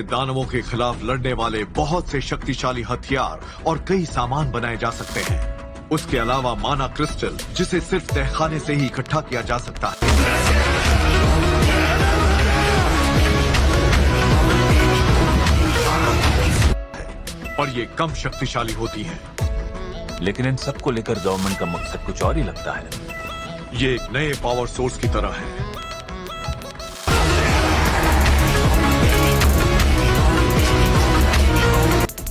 इससे दानवों के खिलाफ लड़ने वाले बहुत से शक्तिशाली हथियार और कई सामान बनाए जा सकते हैं। उसके अलावा माना क्रिस्टल, जिसे सिर्फ तहखाने से ही इकट्ठा किया जा सकता है, और ये कम शक्तिशाली होती है। लेकिन इन सबको लेकर गवर्नमेंट का मकसद कुछ और ही लगता है। ये एक नए पावर सोर्स की तरह है,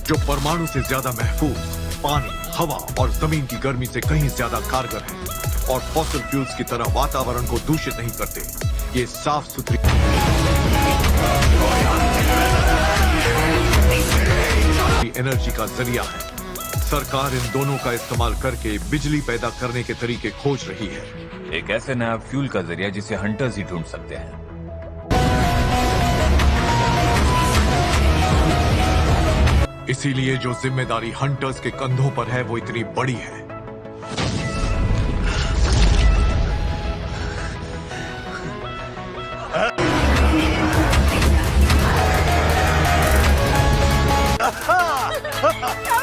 जो परमाणु से ज्यादा महफूज, पानी, हवा और जमीन की गर्मी से कहीं ज्यादा कारगर है, और फॉसिल फ्यूल्स की तरह वातावरण को दूषित नहीं करते। ये साफ सुथरी एनर्जी का जरिया है। सरकार इन दोनों का इस्तेमाल करके बिजली पैदा करने के तरीके खोज रही है। एक ऐसे नया फ्यूल का जरिया जिसे हंटर्स ही ढूंढ सकते हैं। इसीलिए जो जिम्मेदारी हंटर्स के कंधों पर है वो इतनी बड़ी है।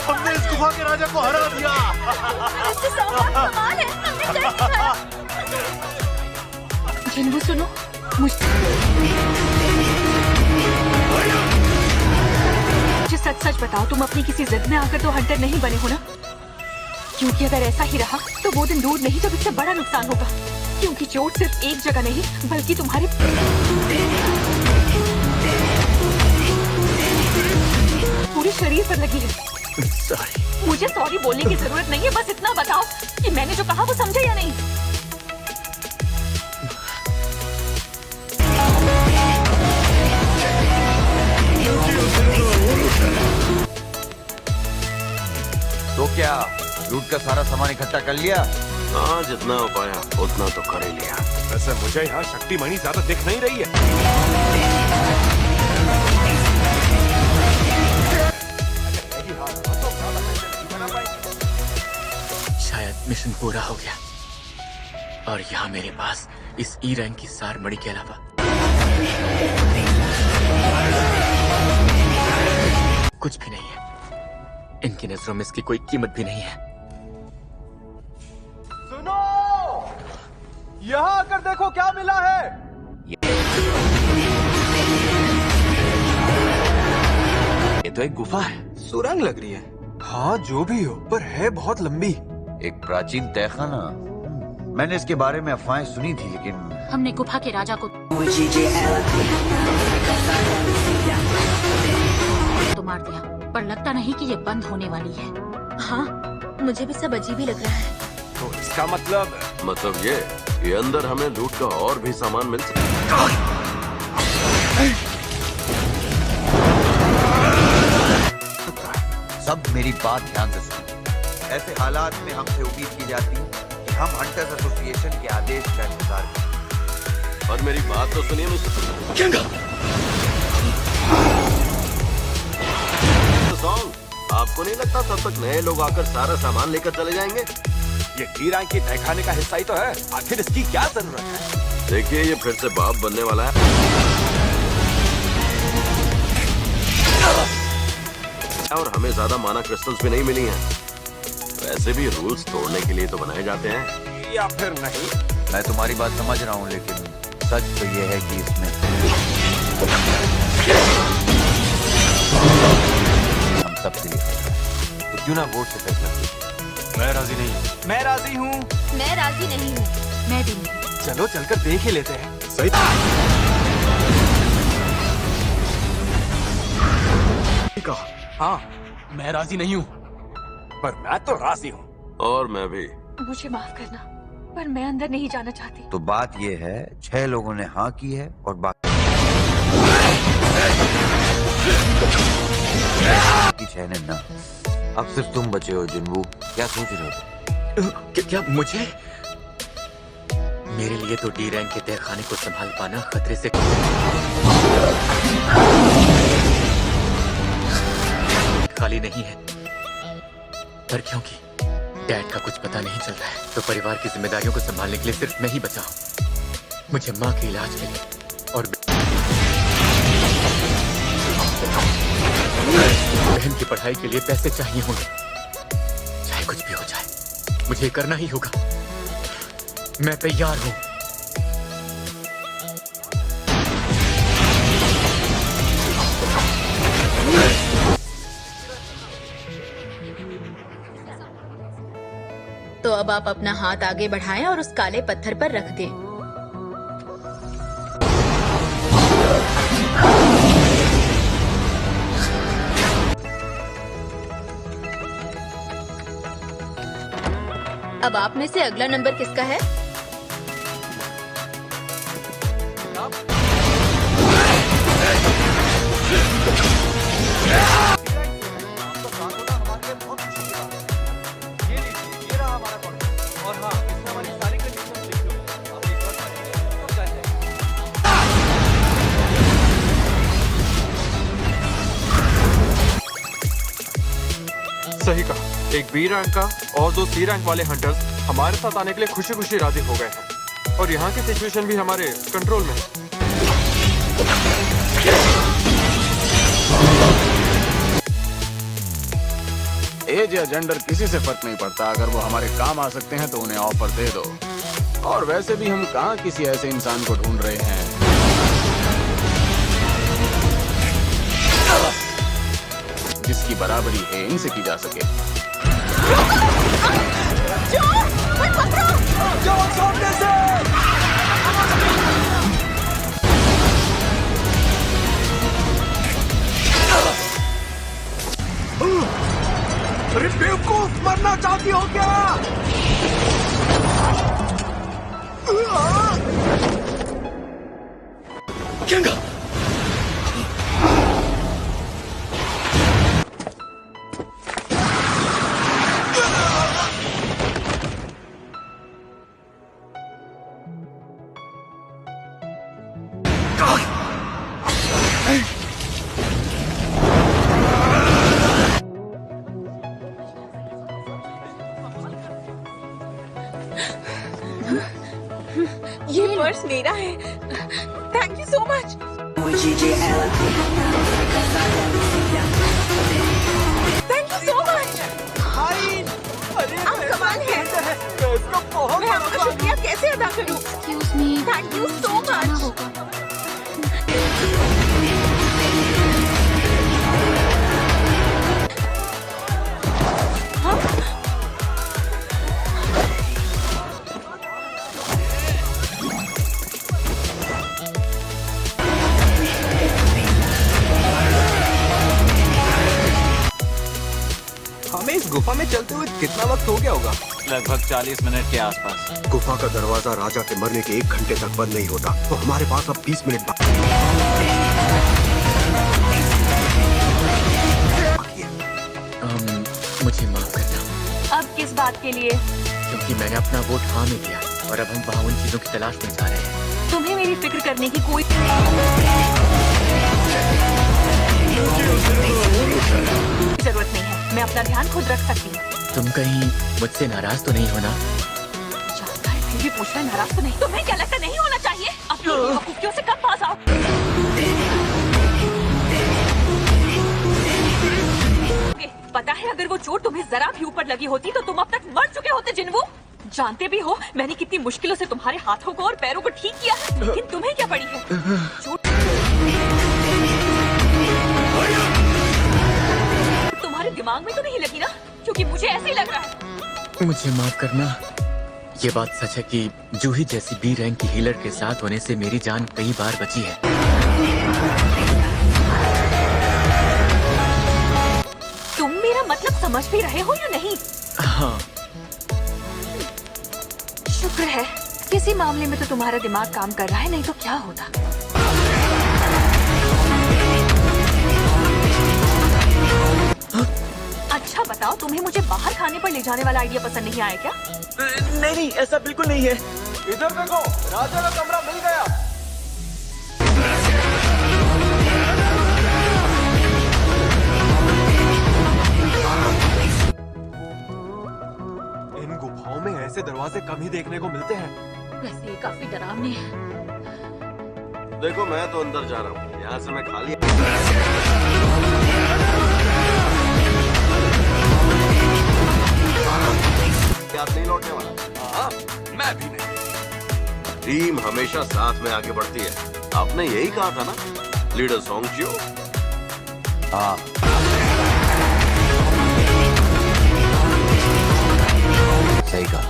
हमने इस गुफा के राजा को हरा दिया। जिन्हू सुनो, मुझे सच सच बताओ, तुम अपनी किसी जिद में आकर तो हंटर नहीं बने हो ना? क्योंकि अगर ऐसा ही रहा तो वो दिन दूर नहीं जब इससे बड़ा नुकसान होगा। क्योंकि चोट सिर्फ एक जगह नहीं बल्कि तुम्हारे पूरे शरीर पर लगी है। मुझे सॉरी बोलने की जरूरत नहीं है, बस इतना बताओ कि मैंने जो कहा वो समझे या नहीं। तो क्या लूट का सारा सामान इकट्ठा कर लिया? हाँ, जितना हो पाया उतना तो कर ही लिया। वैसे मुझे यहाँ शक्तिमणि ज्यादा दिख नहीं रही है। शायद मिशन पूरा हो गया और यहाँ मेरे पास इस ई रैंक की सार मणि के अलावा कुछ भी नहीं है। इनकी नजरों में इसकी कोई कीमत भी नहीं है। सुनो, यहाँ आकर देखो क्या मिला है। ये तो एक गुफा है। सुरंग लग रही है। हाँ, जो भी हो, पर है बहुत लंबी। एक प्राचीन तहखाना। मैंने इसके बारे में अफवाहें सुनी थी, लेकिन हमने गुफा के राजा को तो मार दिया, पर लगता नहीं कि ये बंद होने वाली है। हाँ, मुझे भी सब अजीब ही लग रहा है। तो इसका मतलब ये अंदर हमें लूट का और भी सामान मिल सकता है। सब मेरी बात ध्यान से सुनो। ऐसे हालात में हमसे उम्मीद की जाती है कि हम हंटर्स एसोसिएशन के आदेश का इंतजार करें। और मेरी बात तो सुनिए मिस्टर सॉन्ग, आपको नहीं लगता तब तक नए लोग आकर सारा सामान लेकर चले जाएंगे? ये डी-रैंक की तहखाने का हिस्सा ही तो है, आखिर इसकी क्या जरूरत है? देखिए, ये फिर से बाप बनने वाला है। और हमें ज्यादा माना क्रिस्टल्स भी नहीं मिली हैं। वैसे भी रूल्स तोड़ने के लिए तो बनाए जाते हैं, या फिर नहीं? मैं तुम्हारी बात समझ रहा हूँ, लेकिन सच तो ये है कि इसमें हम सबके लिए तो क्यों ना वोट से फैसला कीजिए। मैं राजी नहीं। मैं राजी हूँ। मैं राजी नहीं हूँ। मैं भी नहीं। चलो चलकर देख ही लेते हैं। सही। हाँ, मैं राजी नहीं हूँ, पर मैं तो राजी हूँ। और मैं भी। मुझे माफ करना, पर मैं अंदर नहीं जाना चाहती। तो बात ये है, 6 लोगों ने हाँ की है और बाकी 6 ने ना। अब सिर्फ तुम बचे हो जिन्वू। क्या सोच रहे हो? क्या मुझे? मेरे लिए तो डी रैंक के तहखाने को संभाल पाना खतरे से खाली नहीं है। पर क्योंकि डैड का कुछ पता नहीं चल रहा है, तो परिवार की जिम्मेदारियों को संभालने के लिए सिर्फ मैं ही बचा हूँ। मुझे माँ के इलाज के लिए और की पढ़ाई के लिए पैसे चाहिए होंगे। चाहे कुछ भी हो जाए, मुझे ये करना ही होगा। मैं तैयार हूं। तो अब आप अपना हाथ आगे बढ़ाएं और उस काले पत्थर पर रख दें। अब आप में से अगला नंबर किसका है? सही कहा। एक बी रैंक का और 2 सी रैंक वाले हंटर्स हमारे साथ आने के लिए खुशी खुशी राजी हो गए हैं और यहाँ की सिचुएशन भी हमारे कंट्रोल में है। एज या जेंडर किसी से फर्क नहीं पड़ता। अगर वो हमारे काम आ सकते हैं तो उन्हें ऑफर दे दो। और वैसे भी हम कहाँ किसी ऐसे इंसान को ढूंढ रहे हैं जिसकी बराबरी है इनसे की जा सके। अरे बेवकूफ, मरना चाहती हो क्या? गंगा! ये पर्स मेरा है। Thank you so much. Thank you so much. आप कमाल है। मैं आपका शुक्रिया कैसे अदा करूं? Excuse me. Thank you so much. हमें इस गुफा में चलते हुए कितना वक्त हो गया होगा? लगभग 40 मिनट के आसपास। गुफा का दरवाजा राजा के मरने के 1 घंटे तक बंद नहीं होता, तो हमारे पास अब 20 मिनट मुझे माफ करना। अब किस बात के लिए? क्योंकि मैंने अपना वोट हाँ में दिया और अब हम वहाँ उन चीजों की तलाश में जा रहे हैं। तुम्हें मेरी फिक्र करने की कोई जरूरत नहीं है। मैं अपना ध्यान खुद रख सकती हूँ। तुम कहीं मुझसे नाराज तो नहीं होना? जानता है फिर भी पूछना नाराज तो नहीं। तुम्हें क्या लगता नहीं होना चाहिए? अपनी बेवकूफियों से कब पास आओ। पता है अगर वो चोट तुम्हें जरा भी ऊपर लगी होती तो तुम अब तक मर चुके होते जिन्वो। जानते भी हो मैंने कितनी मुश्किलों से तुम्हारे हाथों को और पैरों को ठीक किया, लेकिन तुम्हें क्या पड़ी है? चोट तुम्हारे दिमाग में तो नहीं लगी ना? क्योंकि मुझे ऐसे ही लग रहा है। मुझे माफ करना। ये बात सच है कि जूही जैसी बी रैंक की हीलर के साथ होने से मेरी जान कई बार बची है। तुम मेरा मतलब समझ भी रहे हो या नहीं? हाँ। शुक्र है किसी मामले में तो तुम्हारा दिमाग काम कर रहा है, नहीं तो क्या होता। अच्छा बताओ, तुम्हें मुझे बाहर खाने पर ले जाने वाला आइडिया पसंद नहीं आया क्या? नहीं, ऐसा बिल्कुल नहीं है। इधर देखो, राजा का कमरा मिल गया। इन गुफाओं में ऐसे दरवाजे कम ही देखने को मिलते हैं। वैसे ये काफी डरावने हैं। देखो मैं तो अंदर जा रहा हूँ, यहाँ से मैं खाली हमेशा साथ में आगे बढ़ती है। आपने यही कहा था ना, लीडर सोंगचियो? हाँ, सही कहा।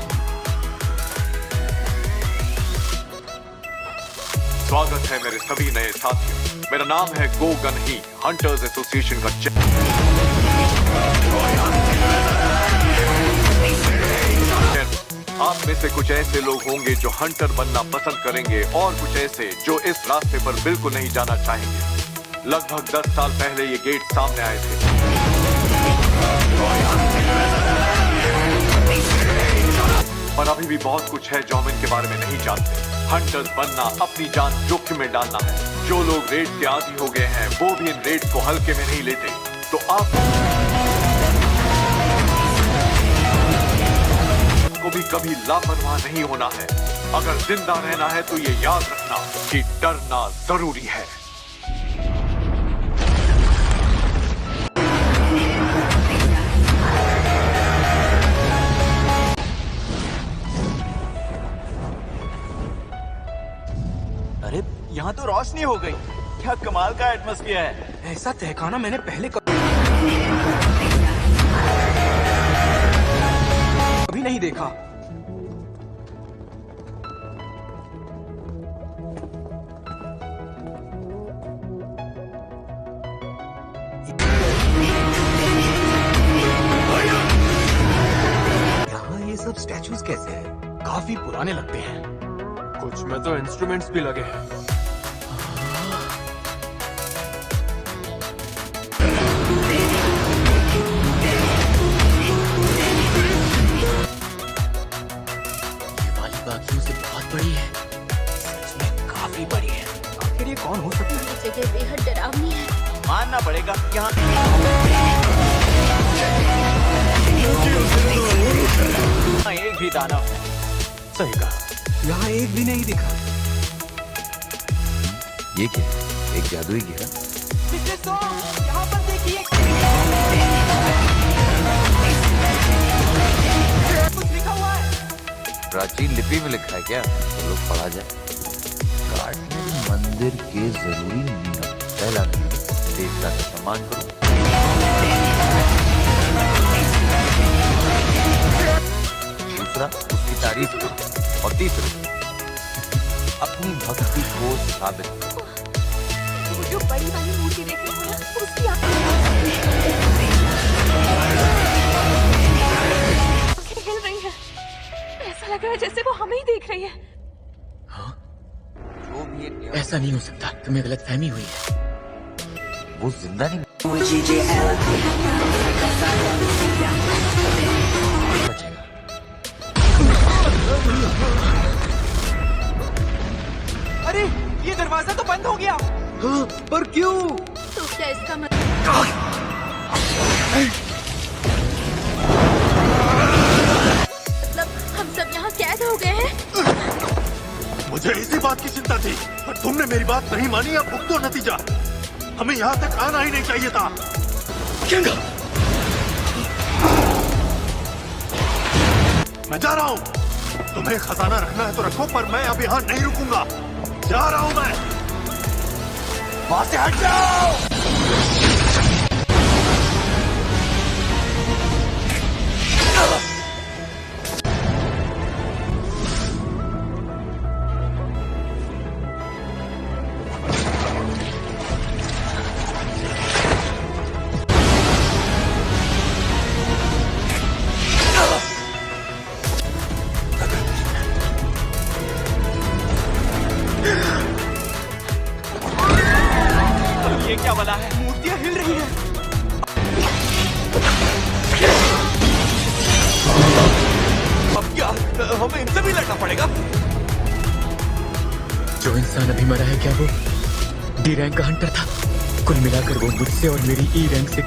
स्वागत है मेरे सभी नए साथियों। मेरा नाम है गो गन ही, हंटर्स एसोसिएशन का आप में से कुछ ऐसे लोग होंगे जो हंटर बनना पसंद करेंगे और कुछ ऐसे जो इस रास्ते पर बिल्कुल नहीं जाना चाहेंगे। लगभग 10 साल पहले ये गेट सामने आए थे। पर अभी भी बहुत कुछ है जो हम इनके बारे में नहीं जानते। हंटर्स बनना अपनी जान जोखिम में डालना है। जो लोग रेड के आदी हो गए हैं वो भी इन रेड को हल्के में नहीं लेते। तो आप को भी कभी लापरवाह नहीं होना है। अगर जिंदा रहना है तो ये याद रखना कि डरना जरूरी है। अरे यहाँ तो रोशनी हो गई। क्या कमाल का एटमॉस्फेयर है। ऐसा तहखाना मैंने पहले कभी नहीं देखा। यहाँ ये सब स्टैचूज कैसे हैं? काफी पुराने लगते हैं। कुछ में तो इंस्ट्रूमेंट्स भी लगे हैं। बाकियों से बहुत बड़ी है। सच में काफी बड़ी है। आखिर ये कौन हो सकता है? जगह बेहद डरावनी है। मानना पड़ेगा यहाँ एक भी दानव है। सही कहा, यहाँ एक भी नहीं दिखा। ये क्या? एक जादुई घेरा? यहाँ पर देखिए, कुछ लिखा हुआ है। प्राचीन लिपि में लिखा है क्या? तो लोग पढ़ा जाए। काटने मंदिर के जरूरी नियम। पहला नियम, देवता का सम्मान करो। दूसरा, उसकी तारीफ करो। और तीसरा, अपनी भक्ति को साबित करो। वो जो बड़ी वाली मूर्ति देख रहे हो ना, उसकी आंखें हिल रही हैं। ऐसा लग रहा है जैसे वो हमें ही देख रही है। जो भी ये नियम, ऐसा नहीं हो सकता। तुम्हें गलतफहमी हुई है। वो जिंदा नहीं बचेगा। अरे ये दरवाजा तो बंद हो गया। पर क्यों? तो क्या इसका मतलब हम सब यहाँ कैद हो गए हैं? मुझे इसी बात की चिंता थी, पर तुमने मेरी बात नहीं मानी। अब भुगतो नतीजा। हमें यहाँ तक आना ही नहीं चाहिए था। मैं जा रहा हूँ। तुम्हें खजाना रखना है तो रखो, पर मैं अब यहाँ नहीं रुकूंगा। जा रहा हूँ मैं। वहां से हट जाओ। ये क्या बला है? मूर्तियां हिल रही हैं। अब क्या? हमें इनसे भी लड़ना पड़ेगा। जो इंसान अभी मरा है, क्या वो डी रैंक का हंटर था? कुल मिलाकर वो मुझसे और मेरी ई रैंक से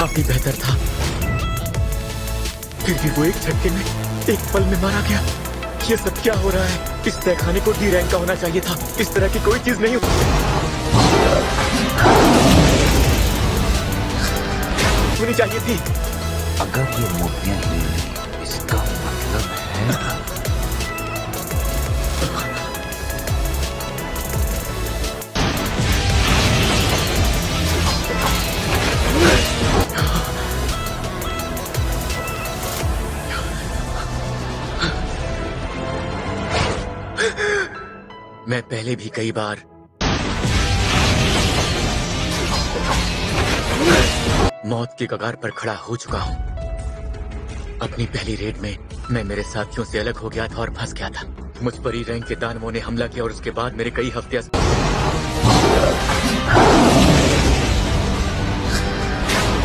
काफी बेहतर था। फिर भी वो एक झटके में, एक पल में मारा गया। ये सब क्या हो रहा है? इस तहखाने को डी रैंक का होना चाहिए था। इस तरह की कोई चीज नहीं होनी चाहिए थी। अगर ये मूर्तियां हिल रही, इसका मतलब है मैं पहले भी कई बार मौत के कगार पर खड़ा हो चुका हूं। अपनी पहली रेड में मैं मेरे साथियों से अलग हो गया था और फंस गया था। मुझ पर ही रैंक के दानवों ने हमला किया और उसके बाद मेरे कई हफ्ते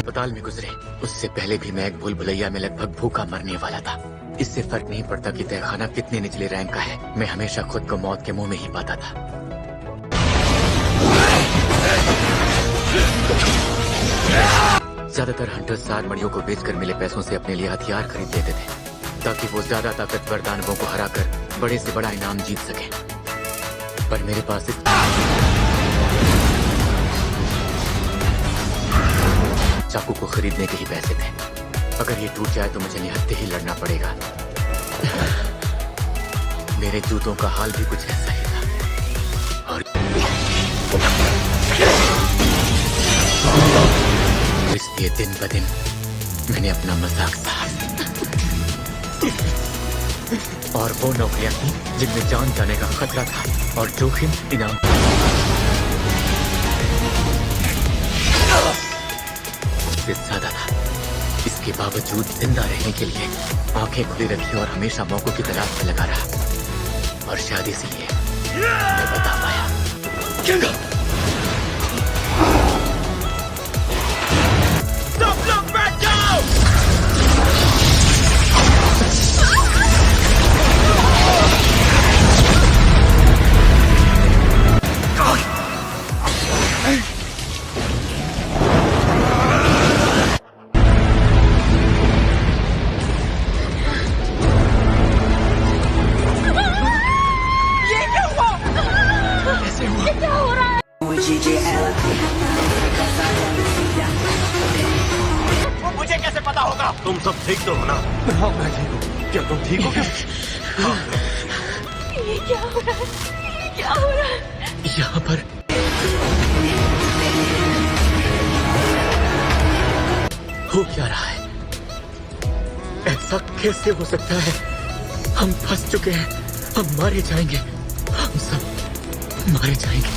अस्पताल में गुजरे। उससे पहले भी मैं एक भूल भुलैया में लगभग भूखा मरने वाला था। इससे फर्क नहीं पड़ता कि तहखाना कितने निचले रैंक का है, मैं हमेशा खुद को मौत के मुंह में ही पाता था। ज्यादातर हंटर्स सार मड़ियों को बेचकर मिले पैसों से अपने लिए हथियार खरीद लेते थे ताकि वो ज्यादा ताकतवर दानवों को हराकर बड़े से बड़ा इनाम जीत सके। पर मेरे पास चाकू को खरीदने के ही पैसे थे। अगर ये टूट जाए तो मुझे निहत्थे ही लड़ना पड़ेगा। मेरे जूतों का हाल भी कुछ ऐसा ही था। और इसलिए दिन ब दिन मैंने अपना मजाक साफ और वो नौकरियां की जिनमें जान जाने का खतरा था और जोखिम इनाम से ज्यादा था। इसके बावजूद जिंदा रहने के लिए आंखें खुली रखी और हमेशा मौकों की तलाश में लगा रहा। और शायद इसलिए मैं बता पाया। सब लोग बैठ जाओ। मुझे कैसे पता होगा? तुम सब ठीक तो हो ना? हाँ, मैं ठीक हूँ। क्या तुम ठीक हो क्या? ये क्या हो रहा है? ये क्या हो रहा है? यहाँ पर हो क्या रहा है? ऐसा कैसे हो सकता है? हम फंस चुके हैं। हम मारे जाएंगे। हम सब मारे जाएंगे।